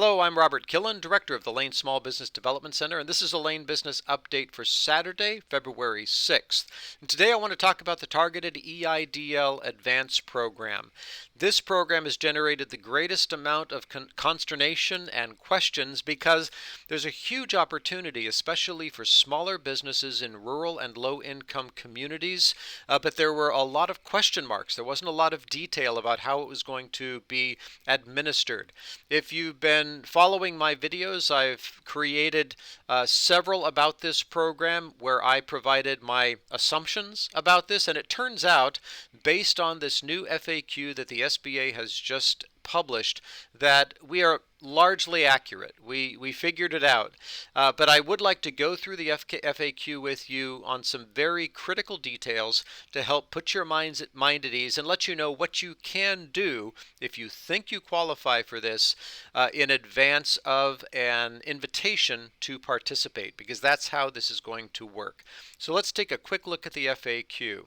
Hello, I'm Robert Killen, Director of the Lane Small Business Development Center, and this is a Lane Business Update for Saturday, February 6th. And today I want to talk about the Targeted EIDL Advance Program. This program has generated the greatest amount of consternation and questions because there's a huge opportunity, especially for smaller businesses in rural and low-income communities, but there were a lot of question marks. There wasn't a lot of detail about how it was going to be administered. If you've been following my videos, I've created several about this program where I provided my assumptions about this, and it turns out, based on this new FAQ that the SBA has just published, that we are largely accurate. We figured it out. But I would like to go through the FAQ with you on some very critical details to help put your mind at ease and let you know what you can do if you think you qualify for this in advance of an invitation to participate, because that's how this is going to work. So let's take a quick look at the FAQ.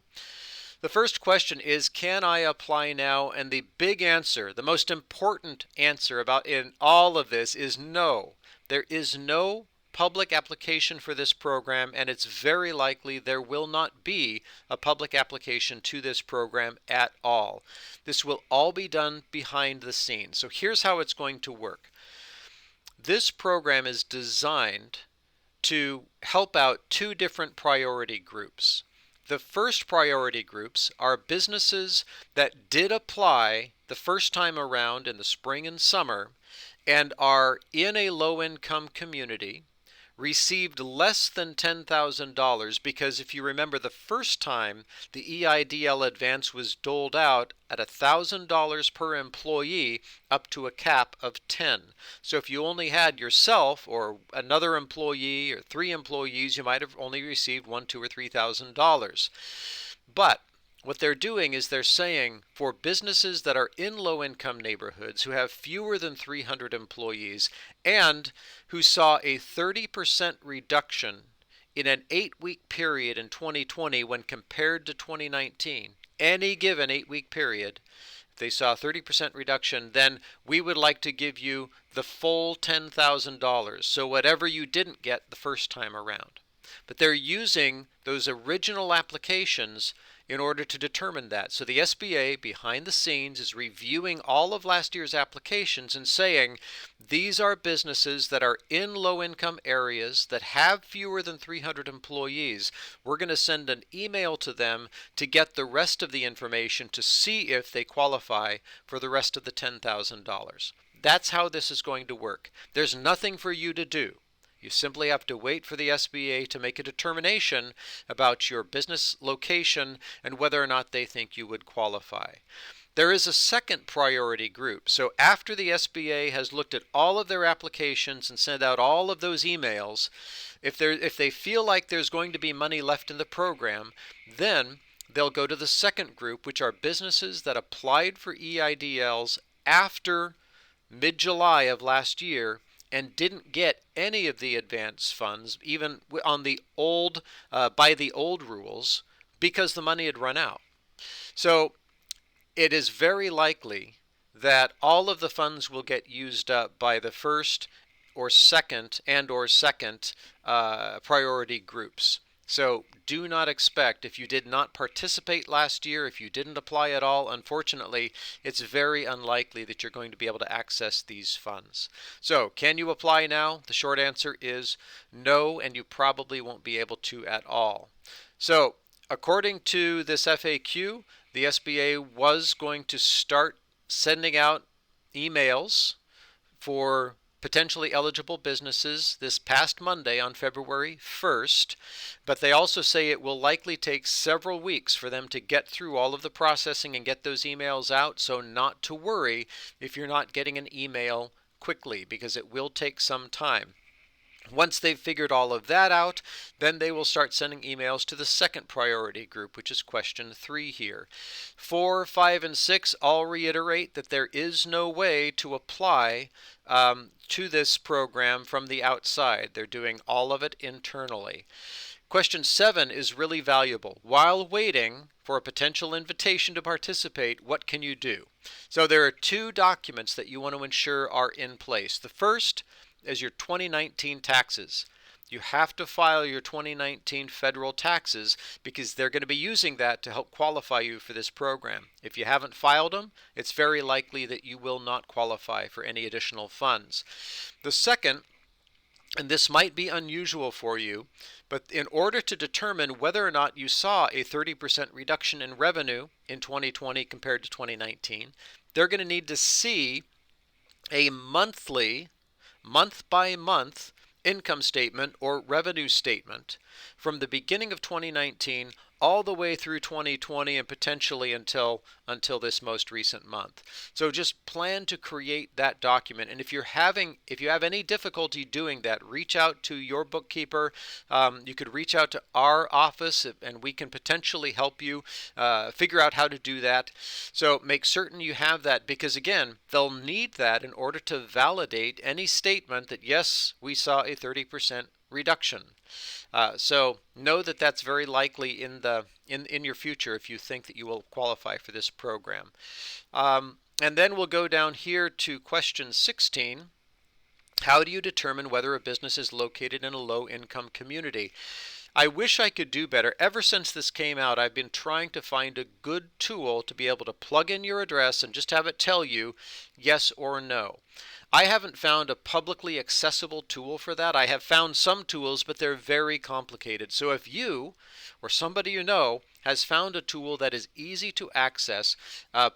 The first question is, can I apply now? And the big answer, the most important answer about in all of this is no. There is no public application for this program, and it's very likely there will not be a public application to this program at all. This will all be done behind the scenes. So here's how it's going to work. This program is designed to help out two different priority groups. The first priority groups are businesses that did apply the first time around in the spring and summer and are in a low-income community, received less than $10,000 because if you remember the first time the EIDL advance was doled out at $1,000 per employee up to a cap of 10. So if you only had yourself or another employee or 3 employees, you might have only received $1,000, $2,000, or $3,000. But what they're doing is they're saying for businesses that are in low-income neighborhoods who have fewer than 300 employees and who saw a 30% reduction in an 8-week period in 2020 when compared to 2019, any given 8-week period, if they saw a 30% reduction, then we would like to give you the full $10,000, so whatever you didn't get the first time around. But they're using those original applications in order to determine that. So the SBA behind the scenes is reviewing all of last year's applications and saying these are businesses that are in low-income areas that have fewer than 300 employees. We're going to send an email to them to get the rest of the information to see if they qualify for the rest of the $10,000. That's how this is going to work. There's nothing for you to do. You simply have to wait for the SBA to make a determination about your business location and whether or not they think you would qualify. There is a second priority group. So after the SBA has looked at all of their applications and sent out all of those emails, if they feel like there's going to be money left in the program, then they'll go to the second group, which are businesses that applied for EIDLs after mid-July of last year and didn't get any of the advance funds, even on the old, by the old rules, because the money had run out. So it is very likely that all of the funds will get used up by the first or second priority groups. So do not expect, if you did not participate last year, if you didn't apply at all, unfortunately, it's very unlikely that you're going to be able to access these funds. So can you apply now? The short answer is no, and you probably won't be able to at all. So according to this FAQ, the SBA was going to start sending out emails for potentially eligible businesses this past Monday on February 1st, but they also say it will likely take several weeks for them to get through all of the processing and get those emails out, so not to worry if you're not getting an email quickly, because it will take some time. Once they've figured all of that out, then they will start sending emails to the second priority group, which is question 3 here. 4, 5, and 6 all reiterate that there is no way to apply to this program from the outside. They're doing all of it internally. Question 7 is really valuable. While waiting for a potential invitation to participate, what can you do? So there are 2 documents that you want to ensure are in place. The first is your 2019 taxes. You have to file your 2019 federal taxes because they're going to be using that to help qualify you for this program. If you haven't filed them, it's very likely that you will not qualify for any additional funds. The second, and this might be unusual for you, but in order to determine whether or not you saw a 30% reduction in revenue in 2020 compared to 2019, they're going to need to see a monthly, month-by-month income statement or revenue statement from the beginning of 2019 all the way through 2020 and potentially until this most recent month. So just plan to create that document. And if you have any difficulty doing that, reach out to your bookkeeper. You could reach out to our office and we can potentially help you figure out how to do that. So make certain you have that because again, they'll need that in order to validate any statement that yes, we saw a 30% reduction. So know that that's very likely in your future if you think that you will qualify for this program. And then we'll go down here to question 16. How do you determine whether a business is located in a low-income community? I wish I could do better. Ever since this came out, I've been trying to find a good tool to be able to plug in your address and just have it tell you yes or no. I haven't found a publicly accessible tool for that. I have found some tools, but they're very complicated. So if you or somebody you know has found a tool that is easy to access,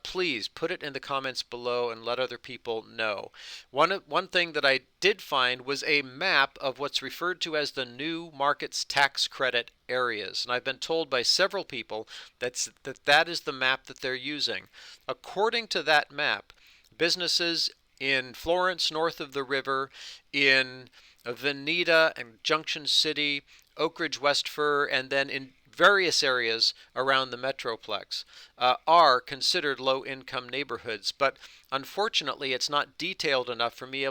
please put it in the comments below and let other people know. One thing that I did find was a map of what's referred to as the new markets tax credit areas. And I've been told by several people that is the map that they're using. According to that map, businesses in Florence, north of the river, in Veneta and Junction City, Oak Ridge, West Fir, and then in various areas around the Metroplex are considered low-income neighborhoods. But unfortunately, it's not detailed enough for me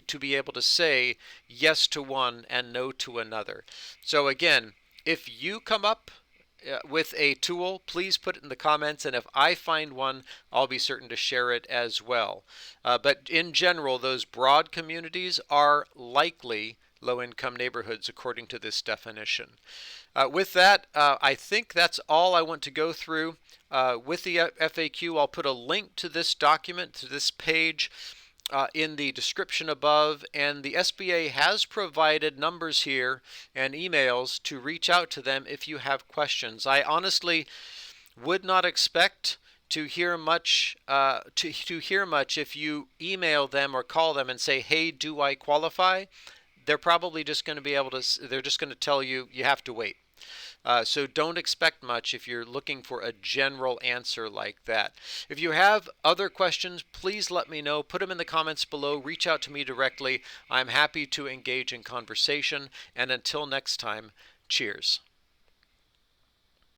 to be able to say yes to one and no to another. So again, if you come up with a tool, please put it in the comments, and if I find one, I'll be certain to share it as well. But in general, those broad communities are likely low-income neighborhoods according to this definition. With that, I think that's all I want to go through. With the FAQ, I'll put a link to this document, to this page, in the description above, and the SBA has provided numbers here and emails to reach out to them if you have questions. I honestly would not expect to hear much if you email them or call them and say, "Hey, do I qualify?" They're probably just going to be able to. They're just going to tell you you have to wait. So don't expect much if you're looking for a general answer like that. If you have other questions, please let me know. Put them in the comments below. Reach out to me directly. I'm happy to engage in conversation. And until next time, cheers.